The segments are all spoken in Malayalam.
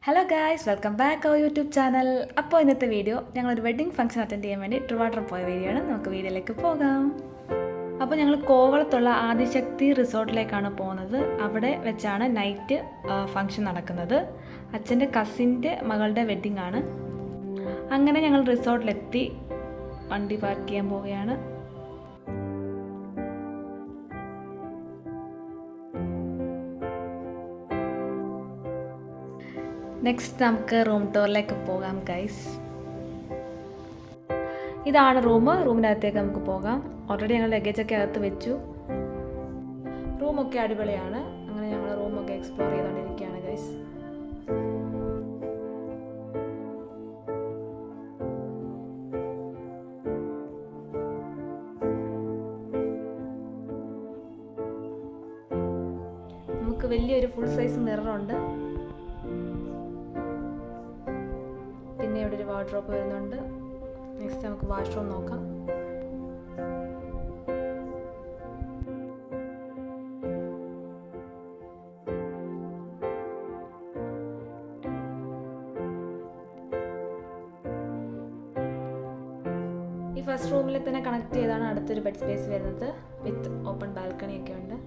Hello guys, welcome back our YouTube channel. അപ്പോൾ ഇന്നത്തെ വീഡിയോ ഞങ്ങളൊരു വെഡ്ഡിങ് ഫംഗ്ഷൻ അറ്റൻഡ് ചെയ്യാൻ വേണ്ടി ട്രിവാൻഡ്രം പോയ വീഡിയോ ആണ്. നമുക്ക് വീഡിയോയിലേക്ക് പോകാം. അപ്പോൾ ഞങ്ങൾ കോവളത്തുള്ള ആദിശക്തി റിസോർട്ടിലേക്കാണ് പോകുന്നത്. അവിടെ വെച്ചാണ് നൈറ്റ് ഫംഗ്ഷൻ നടക്കുന്നത്. അച്ഛൻ്റെ കസിൻ്റെ മകളുടെ വെഡ്ഡിങ് ആണ്. അങ്ങനെ ഞങ്ങൾ റിസോർട്ടിലെത്തി വണ്ടി പാർക്ക് ചെയ്യാൻ പോവുകയാണ്. നെക്സ്റ്റ് നമുക്ക് റൂം ടൂറിലേക്ക് പോകാം ഗൈസ്. ഇതാണ് റൂമിൻ്റെ അകത്തേക്ക് നമുക്ക് പോകാം. ഓൾറെഡി ഞങ്ങൾ ലഗേജൊക്കെ അകത്ത് വെച്ചു. റൂമൊക്കെ അടിപൊളിയാണ്. അങ്ങനെ ഞങ്ങൾ റൂമൊക്കെ എക്സ്പ്ലോർ ചെയ്തുകൊണ്ടിരിക്കുകയാണ് ഗൈസ്. നമുക്ക് വലിയൊരു ഫുൾ സൈസ് മിററുണ്ട്. പിന്നെ ഇവിടെ ഒരു വാർഡ്രോബ് വരുന്നുണ്ട്. നെക്സ്റ്റ് നമുക്ക് വാഷ്റൂം നോക്കാം. ഈ ഫസ്റ്റ് റൂമിൽ തന്നെ കണക്ട് ചെയ്താണ് അടുത്തൊരു ബെഡ് സ്പേസ് വരുന്നത്. വിത്ത് ഓപ്പൺ ബാൽക്കണിയൊക്കെ ഉണ്ട്.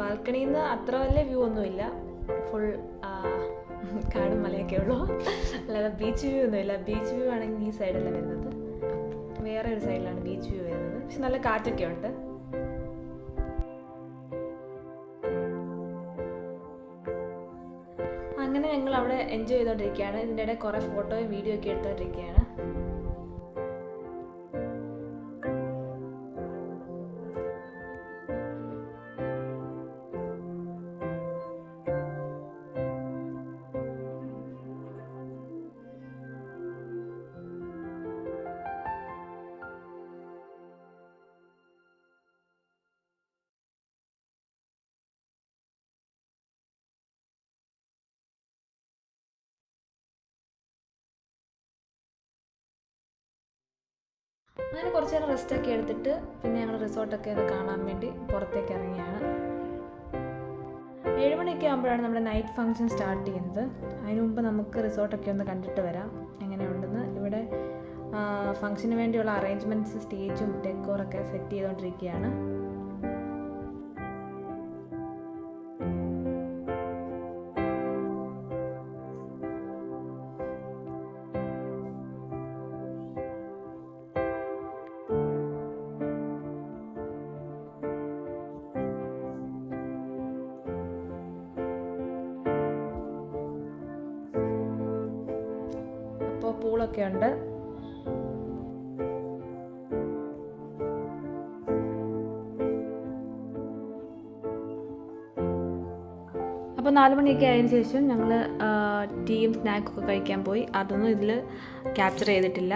ബാൽക്കണിയിൽ നിന്ന് അത്ര വലിയ വ്യൂ ഒന്നുമില്ല. ഫുൾ കാടും മലയൊക്കെ ഉള്ളൂ. അല്ലാതെ ബീച്ച് വ്യൂ ഒന്നുമില്ല. ബീച്ച് വ്യൂ ആണെങ്കിൽ ഈ സൈഡല്ല വരുന്നത്, വേറെ ഒരു സൈഡിലാണ് ബീച്ച് വ്യൂ വരുന്നത്. പക്ഷെ നല്ല കാറ്റൊക്കെ ഉണ്ട്. അങ്ങനെ ഞങ്ങൾ അവിടെ എൻജോയ് ചെയ്തുകൊണ്ടിരിക്കുകയാണ്. ഇതിൻ്റെ ഇടയിൽ കുറേ ഫോട്ടോയും വീഡിയോ ഒക്കെ എടുത്തുകൊണ്ടിരിക്കുകയാണ്. അങ്ങനെ കുറച്ച് നേരം റെസ്റ്റൊക്കെ എടുത്തിട്ട് പിന്നെ ഞങ്ങൾ റിസോർട്ടൊക്കെ ഒന്ന് കാണാൻ വേണ്ടി പുറത്തേക്ക് ഇറങ്ങിയാണ്. 7 മണിയൊക്കെ ആകുമ്പോഴാണ് നമ്മുടെ നൈറ്റ് ഫംഗ്ഷൻ സ്റ്റാർട്ട് ചെയ്യുന്നത്. അതിന് മുമ്പ് നമുക്ക് റിസോർട്ടൊക്കെ ഒന്ന് കണ്ടിട്ട് വരാം എങ്ങനെയുണ്ടെന്ന്. ഇവിടെ ഫംഗ്ഷന് വേണ്ടിയുള്ള അറേഞ്ച്മെൻറ്റ്സ്, സ്റ്റേജും ഡെക്കോറൊക്കെ സെറ്റ് ചെയ്തുകൊണ്ടിരിക്കുകയാണ്. അപ്പോൾ പൂളൊക്കെ ഉണ്ട്. അപ്പോൾ 4 മണിയൊക്കെ ആയതിനു ശേഷം ഞങ്ങൾ ടീയും സ്നാക്കൊക്കെ കഴിക്കാൻ പോയി. അതൊന്നും ഇതിൽ ക്യാപ്ചർ ചെയ്തിട്ടില്ല.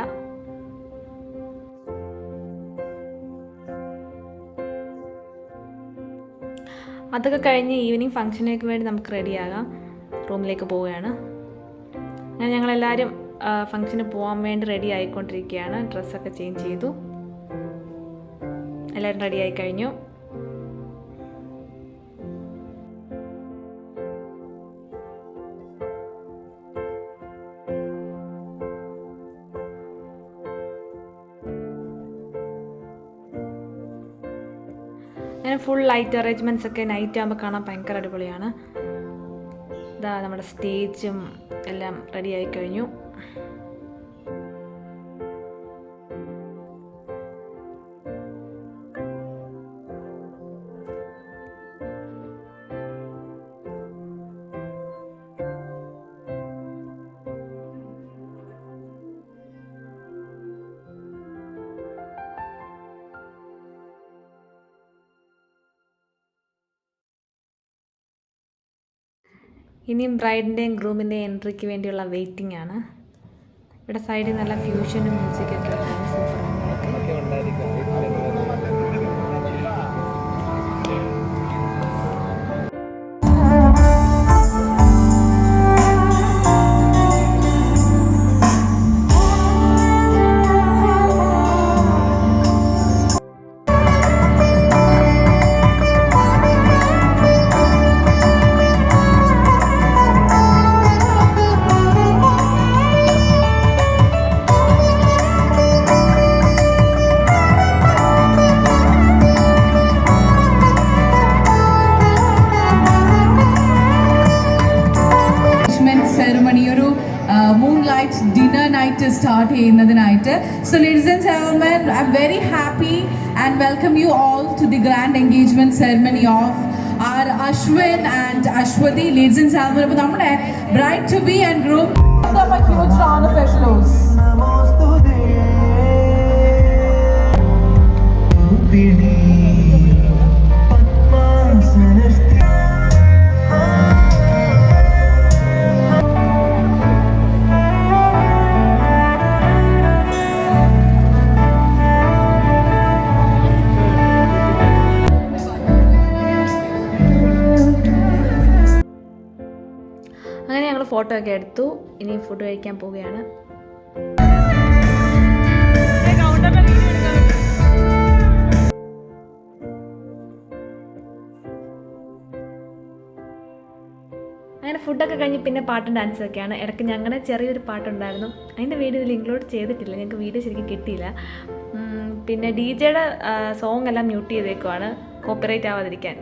അതൊക്കെ കഴിഞ്ഞ് ഈവനിങ് ഫംഗ്ഷനൊക്കെ വേണ്ടി നമുക്ക് റെഡിയാകാം. റൂമിലേക്ക് പോവുകയാണ്. അങ്ങനെ ഞങ്ങളെല്ലാവരും ഫംഗ്ഷന് പോകാൻ വേണ്ടി റെഡി ആയിക്കൊണ്ടിരിക്കുകയാണ്. ഡ്രസ്സൊക്കെ ചേഞ്ച് ചെയ്തു. എല്ലാവരും റെഡി ആയി കഴിഞ്ഞു. അങ്ങനെ ഫുൾ ലൈറ്റ് അറേഞ്ച്മെൻറ്റ്സ് ഒക്കെ നൈറ്റ് ആകുമ്പോൾ കാണാൻ ഭയങ്കര അടിപൊളിയാണ്. ഇതാ നമ്മുടെ സ്റ്റേജും എല്ലാം റെഡി ആയി കഴിഞ്ഞു. ഇനിയും ബ്രൈഡിൻ്റെയും ഗ്രൂമിൻ്റെയും എൻട്രിക്ക് വേണ്ടിയുള്ള വെയിറ്റിംഗ് ആണ്. ഇവിടെ സൈഡിൽ നല്ല ഫ്യൂഷനും മ്യൂസിക്കൊക്കെ ഉണ്ടാകും. സൂപ്പർ ഉണ്ടായിരിക്കും. ബ്രൈറ്റ് ഡിന്നർ നൈറ്റ് സ്റ്റാർട്ട് ചെയ്യുന്നതിനായിട്ട്. So ladies and gentlemen, I am very happy and welcome you all to the grand engagement ceremony of our Ashwin and Ashwati. Ladies and gentlemen, അപ്പോൾ നമ്മുടെ bride to be and groom, give them a huge round of applause. അങ്ങനെ ഞങ്ങൾ ഫോട്ടോ ഒക്കെ എടുത്തു. ഇനി ഫുഡ് കഴിക്കാൻ പോവുകയാണ്. അങ്ങനെ ഫുഡൊക്കെ കഴിഞ്ഞ് പിന്നെ പാട്ടും ഡാൻസും ഒക്കെയാണ്. ഇടയ്ക്ക് ഞങ്ങളുടെ ചെറിയൊരു പാട്ടുണ്ടായിരുന്നു. അതിൻ്റെ വീഡിയോ ഇതിൽ ഇൻക്ലൂഡ് ചെയ്തിട്ടില്ല, ഞങ്ങൾക്ക് വീഡിയോ ശരിക്കും കിട്ടിയില്ല. പിന്നെ DJ-യുടെ സോങ് എല്ലാം മ്യൂട്ട് ചെയ്തേക്കുവാണ്, കോപ്പിറൈറ്റ് ആവാതിരിക്കാൻ.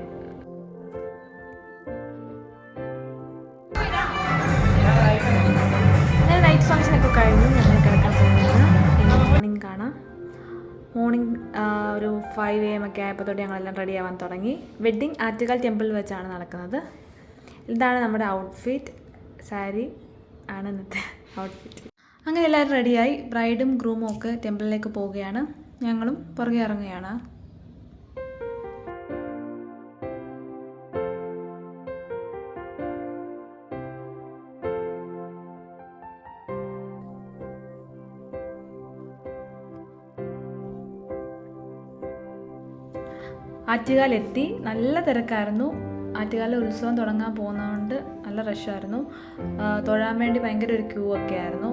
അങ്ങനെ നൈറ്റ് ഫംഗ്ഷനൊക്കെ കഴിഞ്ഞു. ഞങ്ങൾ കിടക്കാൻ പോകുന്നത് മോർണിംഗ് കാണാം. മോർണിംഗ് ഒരു 5 AM ഒക്കെ ആയപ്പോഴത്തോടെ ഞങ്ങളെല്ലാം റെഡി ആവാൻ തുടങ്ങി. വെഡ്ഡിങ് ആറ്റുകാൽ ടെമ്പിളിൽ വെച്ചാണ് നടക്കുന്നത്. ഇതാണ് നമ്മുടെ ഔട്ട്ഫിറ്റ്. സാരി ആണ് ഇന്നത്തെ ഔട്ട്ഫിറ്റ്. അങ്ങനെ എല്ലാവരും റെഡിയായി. ബ്രൈഡും ഗ്രൂമും ഒക്കെ ടെമ്പിളിലേക്ക് പോവുകയാണ്. ഞങ്ങളും പുറകെ ഇറങ്ങുകയാണ്. ആറ്റുകാലെത്തി. നല്ല തിരക്കായിരുന്നു. ആറ്റുകാലിൽ ഉത്സവം തുടങ്ങാൻ പോകുന്നതുകൊണ്ട് നല്ല റഷായിരുന്നു. തൊഴാൻ വേണ്ടി ഭയങ്കര ഒരു ക്യൂ ഒക്കെ ആയിരുന്നു.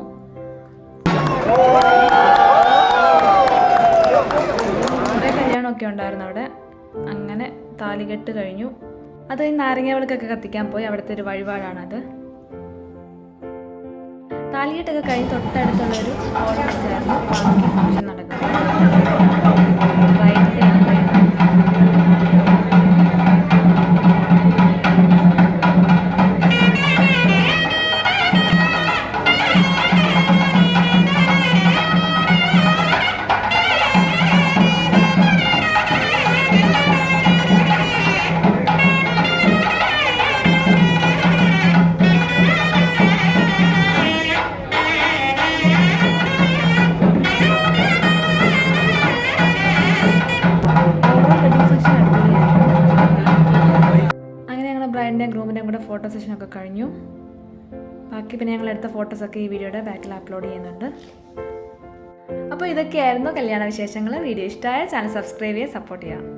കുറേ കല്യാണമൊക്കെ ഉണ്ടായിരുന്നു അവിടെ. അങ്ങനെ താലികെട്ട് കഴിഞ്ഞു. അത് നാരങ്ങ വിളക്കൊക്കെ കത്തിക്കാൻ പോയി. അവിടുത്തെ ഒരു വഴിപാടാണത്. താലികെട്ടൊക്കെ കഴിഞ്ഞ് തൊട്ടടുത്തുള്ളൊരു ഹോൾ വെച്ചായിരുന്നു ബാക്കി ഫംഗ്ഷൻ നടക്കുന്നത്. ബ്രൈഡിൻ്റെയും ഗ്രൂമിൻ്റെയും കൂടെ ഫോട്ടോ സെഷനൊക്കെ കഴിഞ്ഞു. ബാക്കി പിന്നെ ഞങ്ങളെടുത്ത ഫോട്ടോസൊക്കെ ഈ വീഡിയോയുടെ ബാക്കിൽ അപ്ലോഡ് ചെയ്യുന്നുണ്ട്. അപ്പോൾ ഇതൊക്കെയായിരുന്നു കല്യാണ വിശേഷങ്ങൾ. വീഡിയോ ഇഷ്ടമായ ചാനൽ സബ്സ്ക്രൈബ് ചെയ്യുക, സപ്പോർട്ട് ചെയ്യുക.